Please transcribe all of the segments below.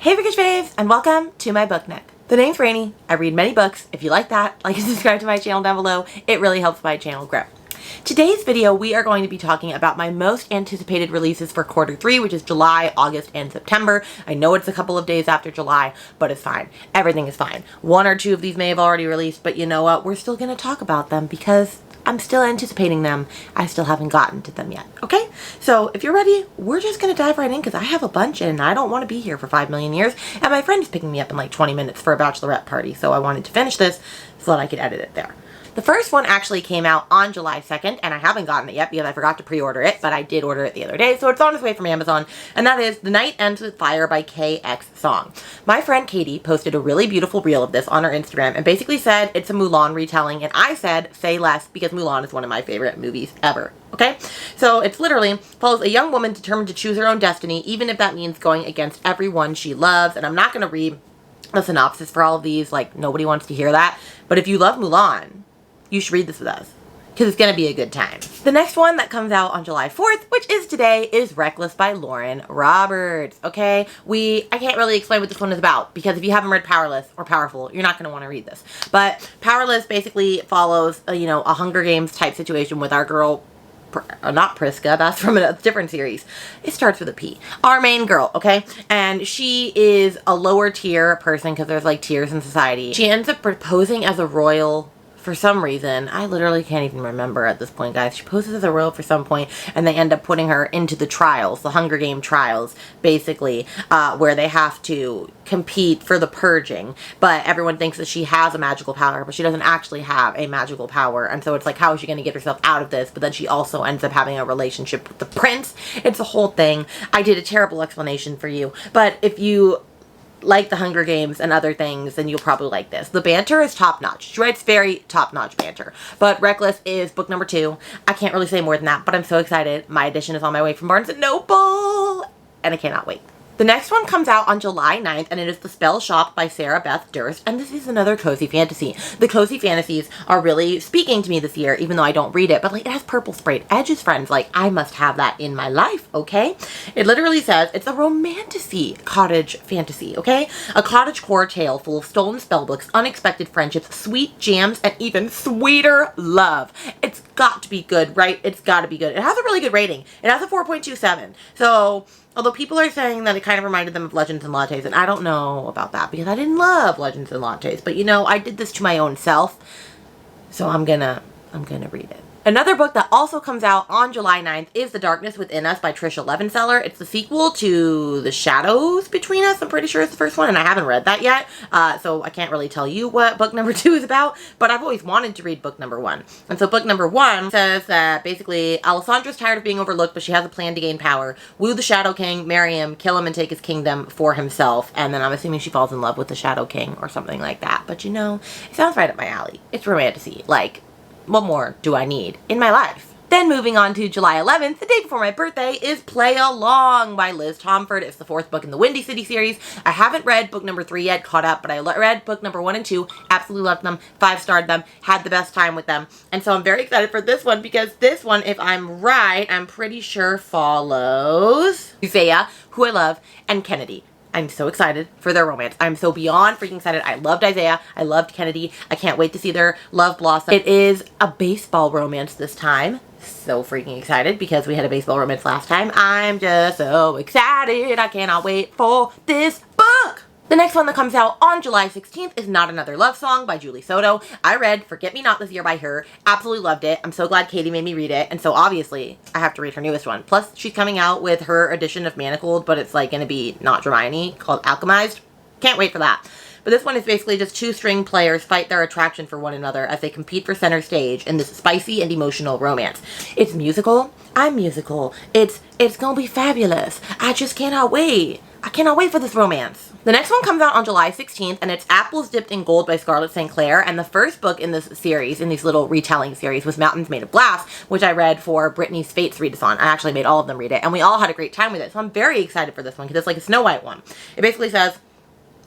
Hey Bookish Babes, and welcome to my book nook. The name's Rainy. I read many books. If you like that, like and subscribe to my channel down below. It really helps my channel grow. Today's video, we are going to be talking about my most anticipated releases for quarter 3, which is July, August, and September. I know it's a couple of days after July, but it's fine. Everything is fine. One or two of these may have already released, but you know what? We're still going to talk about them because I'm still anticipating them. I still haven't gotten to them yet. Okay? So if you're ready, we're just going to dive right in because I have a bunch and I don't want to be here for 5 million years. And my friend is picking me up in like 20 minutes for a bachelorette party. So I wanted to finish this so that I could edit it there. The first one actually came out on July 2nd, and I haven't gotten it yet because I forgot to pre-order it, but I did order it the other day, so it's on its way from Amazon, and that is The Night Ends With Fire by KX Song. My friend Katie posted a really beautiful reel of this on her Instagram and basically said it's a Mulan retelling, and I said, say less, because Mulan is one of my favorite movies ever. Okay? So it's literally follows a young woman determined to choose her own destiny, even if that means going against everyone she loves, and I'm not going to read the synopsis for all of these, like nobody wants to hear that, but if you love Mulan, you should read this with us, because it's going to be a good time. The next one that comes out on July 4th, which is today, is Reckless by Lauren Roberts, okay? I can't really explain what this one is about, because if you haven't read Powerless or Powerful, you're not going to want to read this. But Powerless basically follows, a Hunger Games type situation with our girl, not Priska, that's from a different series. It starts with a P. Our main girl, okay? And she is a lower tier person, because there's like tiers in society. She ends up proposing as a royal for some reason. I literally can't even remember at this point, guys. She poses as a royal for some point, and they end up putting her into the trials, the Hunger Game trials, basically, where they have to compete for the purging. But everyone thinks that she has a magical power, but she doesn't actually have a magical power. And so it's like, how is she going to get herself out of this? But then she also ends up having a relationship with the prince. It's a whole thing. I did a terrible explanation for you. But if you like the Hunger Games and other things, then you'll probably like this. The banter is top-notch. She writes very top-notch banter. But Reckless is book number 2. I can't really say more than that, but I'm so excited. My edition is on my way from Barnes & Noble, and I cannot wait. The next one comes out on July 9th, and it is The Spell Shop by Sarah Beth Durst, and this is another cozy fantasy. The cozy fantasies are really speaking to me this year, even though I don't read it, but like it has purple sprayed edges, friends. Like, I must have that in my life, okay? It literally says it's a romantasy cottage fantasy, okay? A cottagecore tale full of stolen spellbooks, unexpected friendships, sweet jams, and even sweeter love. It's got to be good, right? It's got to be good. It has a really good rating. It has a 4.27, so although people are saying that it kind of reminded them of Legends and Lattes, and I don't know about that because I didn't love Legends and Lattes, but I did this to my own self, so I'm gonna read it. Another book that also comes out on July 9th is The Darkness Within Us by Trisha Levenseller. It's the sequel to The Shadows Between Us. I'm pretty sure it's the first one, and I haven't read that yet, so I can't really tell you what book number 2 is about, but I've always wanted to read book number 1. And so book number 1 says that basically Alessandra's tired of being overlooked, but she has a plan to gain power. Woo the Shadow King, marry him, kill him, and take his kingdom for himself. And then I'm assuming she falls in love with the Shadow King or something like that. But it sounds right up my alley. It's romantasy. Like, what more do I need in my life? Then moving on to July 11th, the day before my birthday, is Play Along by Liz Tomford. It's the 4th book in the Windy City series. I haven't read book number 3 yet, caught up, but I read book number 1 and 2, absolutely loved them, 5-starred them, had the best time with them. And so I'm very excited for this one because this one, if I'm right, I'm pretty sure follows Isaiah, who I love, and Kennedy. I'm so excited for their romance. I'm so beyond freaking excited. I loved Isaiah. I loved Kennedy. I can't wait to see their love blossom. It is a baseball romance this time. So freaking excited because we had a baseball romance last time. I'm just so excited. I cannot wait for this book. The next one that comes out on July 16th is Not Another Love Song by Julie Soto. I read Forget Me Not this year by her. Absolutely loved it. I'm so glad Katie made me read it. And so obviously I have to read her newest one. Plus she's coming out with her edition of Manacled, but it's like going to be not Hermione, called Alchemized. Can't wait for that. But this one is basically just 2 string players fight their attraction for one another as they compete for center stage in this spicy and emotional romance. It's musical. I'm musical. It's gonna be fabulous. I just cannot wait. I cannot wait for this romance. The next one comes out on July 16th, and it's Apples Dipped in Gold by Scarlett St. Clair, and the first book in this series, in these little retelling series, was Mountains Made of Glass, which I read for Brittany's Fates readathon. I actually made all of them read it, and we all had a great time with it, so I'm very excited for this one, because it's like a Snow White one. It basically says,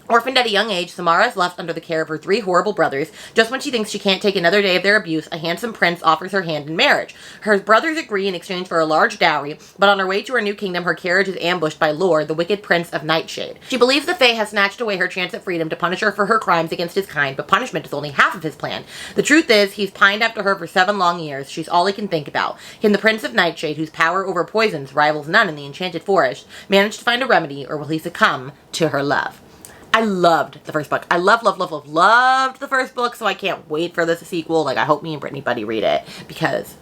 Orphaned at a young age, Samara is left under the care of her 3 horrible brothers. Just when she thinks she can't take another day of their abuse, a handsome prince offers her hand in marriage. Her brothers agree in exchange for a large dowry, but on her way to her new kingdom, her carriage is ambushed by Lore, the wicked prince of Nightshade. She believes the Fae has snatched away her chance at freedom to punish her for her crimes against his kind, but punishment is only half of his plan. The truth is, he's pined after her for 7 long years. She's all he can think about. Can the prince of Nightshade, whose power over poisons rivals none in the enchanted forest, manage to find a remedy, or will he succumb to her love? I loved the first book. I loved the first book, so I can't wait for this sequel. Like, I hope me and Brittany Buddy read it, because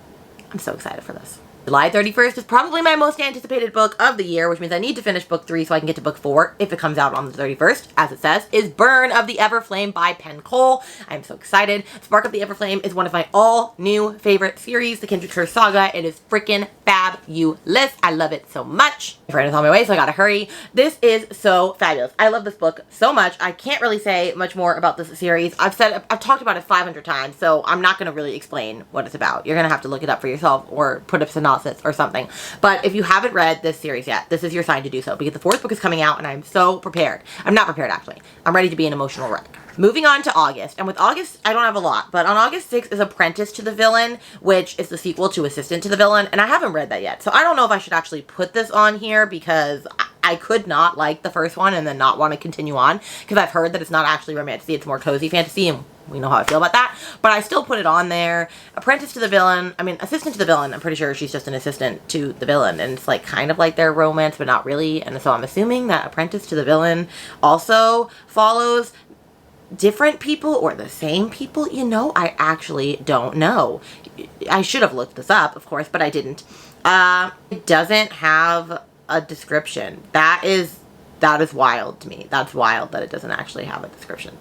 I'm so excited for this. July 31st is probably my most anticipated book of the year, which means I need to finish book 3 so I can get to book 4, if it comes out on the 31st, as it says, is Burn of the Everflame by Penn Cole. I'm so excited. Spark of the Everflame is one of my all-new favorite series, the Kindred Curse Saga. It is freaking fabulous. I love it so much. My friend is on my way, so I gotta hurry. This is so fabulous. I love this book so much. I can't really say much more about this series. I've talked about it 500 times, so I'm not gonna really explain what it's about. You're gonna have to look it up for yourself or put up synopsis or something. But if you haven't read this series yet, this is your sign to do so, because the 4th book is coming out and I'm so prepared. I'm not prepared, actually. I'm ready to be an emotional wreck. Moving on to August, and with August, I don't have a lot, but on August 6th is Apprentice to the Villain, which is the sequel to Assistant to the Villain, and I haven't read that yet. So I don't know if I should actually put this on here, because I could not like the first one and then not want to continue on, because I've heard that it's not actually romantic, it's more cozy fantasy, and we know how I feel about that, but I still put it on there. Apprentice to the Villain, Assistant to the Villain, I'm pretty sure she's just an assistant to the villain, and it's like kind of like their romance, but not really, and so I'm assuming that Apprentice to the Villain also follows different people or the same people. You know, I actually don't know. I should have looked this up, of course, but I didn't. It doesn't have a description. That is wild to me. That's wild that it doesn't actually have a description.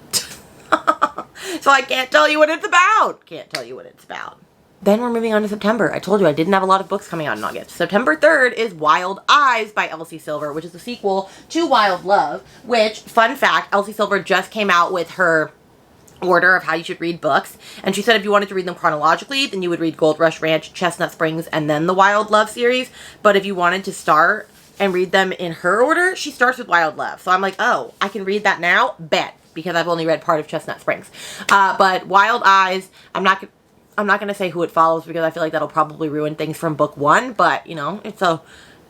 So I can't tell you what it's about. Can't tell you what it's about. Then we're moving on to September. I told you I didn't have a lot of books coming out in August. September 3rd is Wild Eyes by Elsie Silver, which is the sequel to Wild Love, which, fun fact, Elsie Silver just came out with her order of how you should read books, and she said if you wanted to read them chronologically, then you would read Gold Rush Ranch, Chestnut Springs, and then the Wild Love series, but if you wanted to start and read them in her order, she starts with Wild Love. So I'm like, oh, I can read that now? Bet, because I've only read part of Chestnut Springs. But Wild Eyes, I'm not going to say who it follows, because I feel like that'll probably ruin things from book 1, but, you know, it's a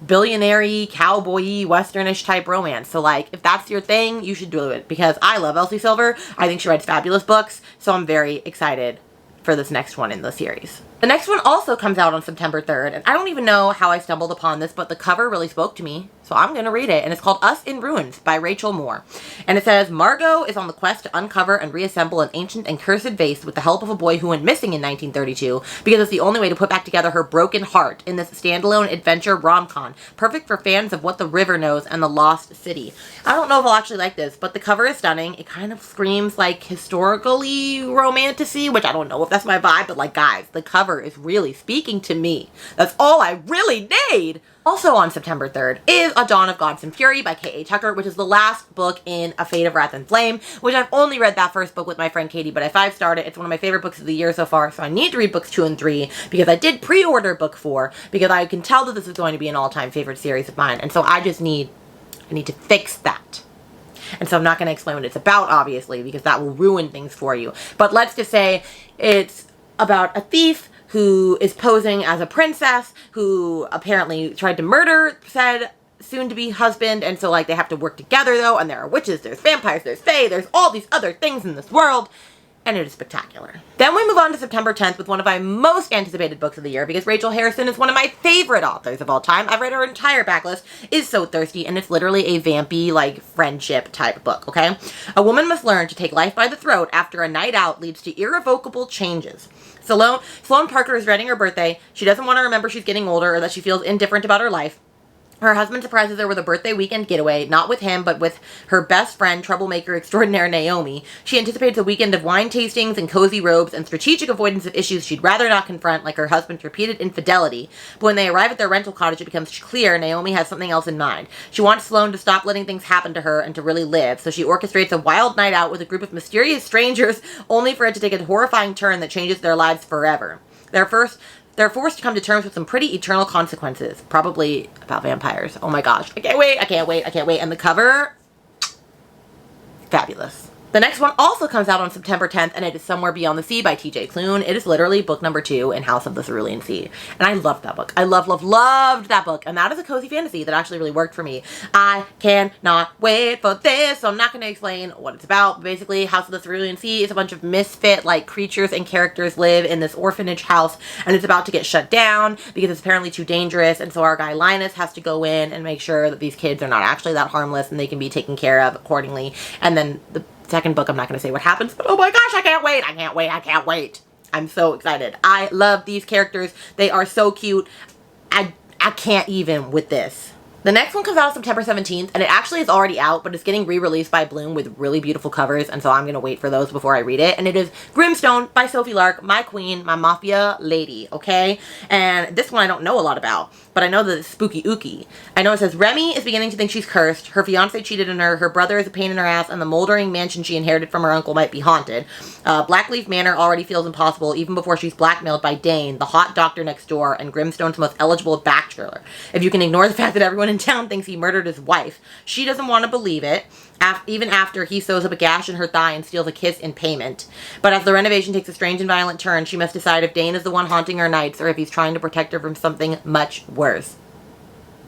billionaire-y, cowboy-y, westernish type romance. So, like, if that's your thing, you should do it, because I love Elsie Silver. I think she writes fabulous books, so I'm very excited for this next one in the series. The next one also comes out on September 3rd, and I don't even know how I stumbled upon this, but the cover really spoke to me, so I'm going to read it, and it's called Us in Ruins by Rachel Moore. And it says, Margot is on the quest to uncover and reassemble an ancient and cursed vase with the help of a boy who went missing in 1932, because it's the only way to put back together her broken heart in this standalone adventure rom-com, perfect for fans of What the River Knows and The Lost City. I don't know if I'll actually like this, but the cover is stunning. It kind of screams like historically romantic-y, which I don't know if that's my vibe, but like, guys, the cover is really speaking to me. That's all I really need. Also on September 3rd is A Dawn of Gods and Fury by K.A. Tucker, which is the last book in A Fate of Wrath and Flame, which I've only read that first book with my friend Katie, but I 5-starred it. It's one of my favorite books of the year so far, so I need to read books 2 and 3, because I did pre-order book 4, because I can tell that this is going to be an all-time favorite series of mine, and so I need to fix that. And so I'm not going to explain what it's about, obviously, because that will ruin things for you. But let's just say it's about a thief who is posing as a princess who apparently tried to murder said soon-to-be husband, and so, like, they have to work together, though, and there are witches, there's vampires, there's fae, there's all these other things in this world, and it is spectacular. Then we move on to September 10th with one of my most anticipated books of the year, because Rachel Harrison is one of my favorite authors of all time. I've read her entire backlist, is So Thirsty, and it's literally a vampy, like, friendship type book, okay? A woman must learn to take life by the throat after a night out leads to irrevocable changes. Sloane Parker is dreading her birthday. She doesn't want to remember she's getting older or that she feels indifferent about her life. Her husband surprises her with a birthday weekend getaway, not with him, but with her best friend, troublemaker extraordinaire Naomi. She anticipates a weekend of wine tastings and cozy robes and strategic avoidance of issues she'd rather not confront, like her husband's repeated infidelity. But when they arrive at their rental cottage, it becomes clear Naomi has something else in mind. She wants Sloane to stop letting things happen to her and to really live, so she orchestrates a wild night out with a group of mysterious strangers, only for it to take a horrifying turn that changes their lives forever. They're forced to come to terms with some pretty eternal consequences. Probably about vampires. Oh my gosh. I can't wait. I can't wait. I can't wait. And the cover, fabulous. The next one also comes out on September 10th, and it is Somewhere Beyond the Sea by T.J. Klune. It is literally book number 2 in House of the Cerulean Sea. And I loved that book. I loved that book. And that is a cozy fantasy that actually really worked for me. I cannot wait for this. So I'm not going to explain what it's about. But basically, House of the Cerulean Sea is a bunch of misfit, like, creatures and characters live in this orphanage house. And it's about to get shut down because it's apparently too dangerous. And so our guy Linus has to go in and make sure that these kids are not actually that harmless and they can be taken care of accordingly. And then the second book, I'm not going to say what happens, but oh my gosh, I can't wait. I can't wait. I can't wait. I'm so excited. I love these characters. They are so cute. I can't even with this. The next one comes out September 17th, and it actually is already out, but it's getting re-released by Bloom with really beautiful covers, and so I'm going to wait for those before I read it. And it is Grimstone by Sophie Lark, my queen, my mafia lady, okay? And this one I don't know a lot about, but I know that it's spooky ooky. I know it says, Remy is beginning to think she's cursed, her fiancé cheated on her brother is a pain in her ass, and the moldering mansion she inherited from her uncle might be haunted. Blackleaf Manor already feels impossible even before she's blackmailed by Dane, the hot doctor next door, and Grimstone's most eligible bachelor. If you can ignore the fact that everyone in town thinks he murdered his wife, she doesn't want to believe it, even after he sews up a gash in her thigh and steals a kiss in payment. But as the renovation takes a strange and violent turn, she must decide if Dane is the one haunting her nights or if he's trying to protect her from something much worse.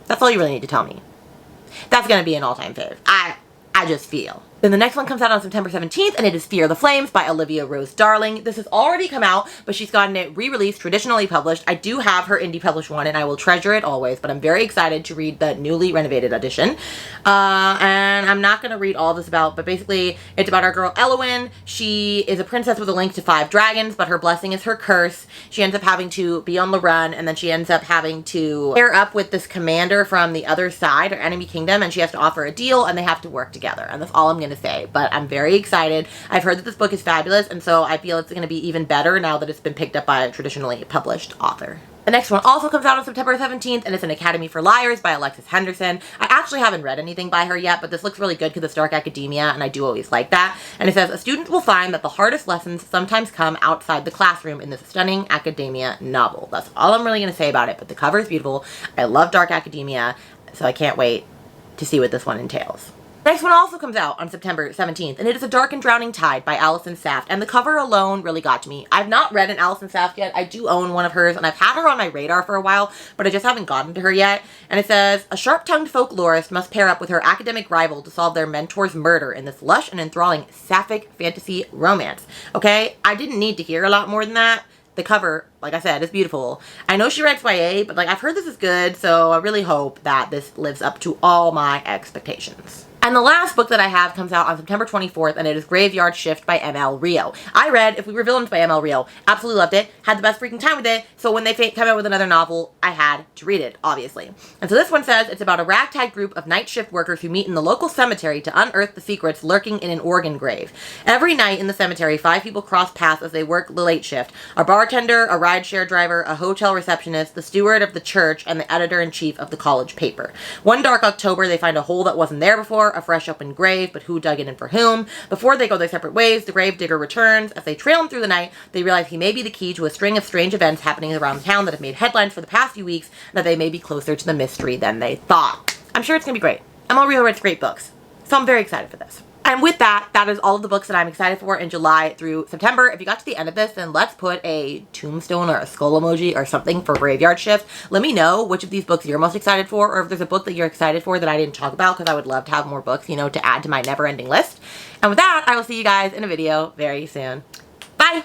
That's all you really need to tell me. That's going to be an all-time fave. I just feel. Then the next one comes out on September 17th, and it is Fear the Flames by Olivia Rose Darling. This has already come out, but she's gotten it re-released, traditionally published. I do have her indie published one, and I will treasure it always, but I'm very excited to read the newly renovated edition. And I'm not going to read all this about, but basically, it's about our girl Elowen. She is a princess with a link to 5 dragons, but her blessing is her curse. She ends up having to be on the run, and then she ends up having to pair up with this commander from the other side, or enemy kingdom, and she has to offer a deal, and they have to work together. And that's all I'm going to say, but I'm very excited. I've heard that this book is fabulous, and so I feel it's going to be even better now that it's been picked up by a traditionally published author. The next one also comes out on September 17th, and it's An Academy for Liars by Alexis Henderson. I actually haven't read anything by her yet, but this looks really good because it's dark academia, and I do always like that. And it says, a student will find that the hardest lessons sometimes come outside the classroom in this stunning academia novel. That's all I'm really going to say about it, but the cover is beautiful. I love dark academia, so I can't wait to see what this one entails. Next one also comes out on September 17th, and it is A Dark and Drowning Tide by Allison Saft, and the cover alone really got to me. I've not read an Allison Saft yet. I do own one of hers, and I've had her on my radar for a while, but I just haven't gotten to her yet. And it says, a sharp-tongued folklorist must pair up with her academic rival to solve their mentor's murder in this lush and enthralling sapphic fantasy romance. Okay, I didn't need to hear a lot more than that. The cover, like I said, is beautiful. I know she writes YA, but I've heard this is good, so I really hope that this lives up to all my expectations. And the last book that I have comes out on September 24th, and it is Graveyard Shift by M.L. Rio. I read If We Were Villains by M.L. Rio. Absolutely loved it. Had the best freaking time with it. So when they come out with another novel, I had to read it, obviously. And so this one says it's about a ragtag group of night shift workers who meet in the local cemetery to unearth the secrets lurking in an organ grave. Every night in the cemetery, 5 people cross paths as they work the late shift. A bartender, a rideshare driver, a hotel receptionist, the steward of the church, and the editor-in-chief of the college paper. One dark October, they find a hole that wasn't there before, a fresh open grave, but who dug it and for whom? Before they go their separate ways, the grave digger returns. As they trail him through the night, they realize he may be the key to a string of strange events happening around town that have made headlines for the past few weeks, and that they may be closer to the mystery than they thought. I'm sure it's going to be great. M.L. Rio writes great books, so I'm very excited for this. And with that, that is all of the books that I'm excited for in July through September. If you got to the end of this, then let's put a tombstone or a skull emoji or something for Graveyard Shift. Let me know which of these books you're most excited for, or if there's a book that you're excited for that I didn't talk about, because I would love to have more books, to add to my never-ending list. And with that, I will see you guys in a video very soon.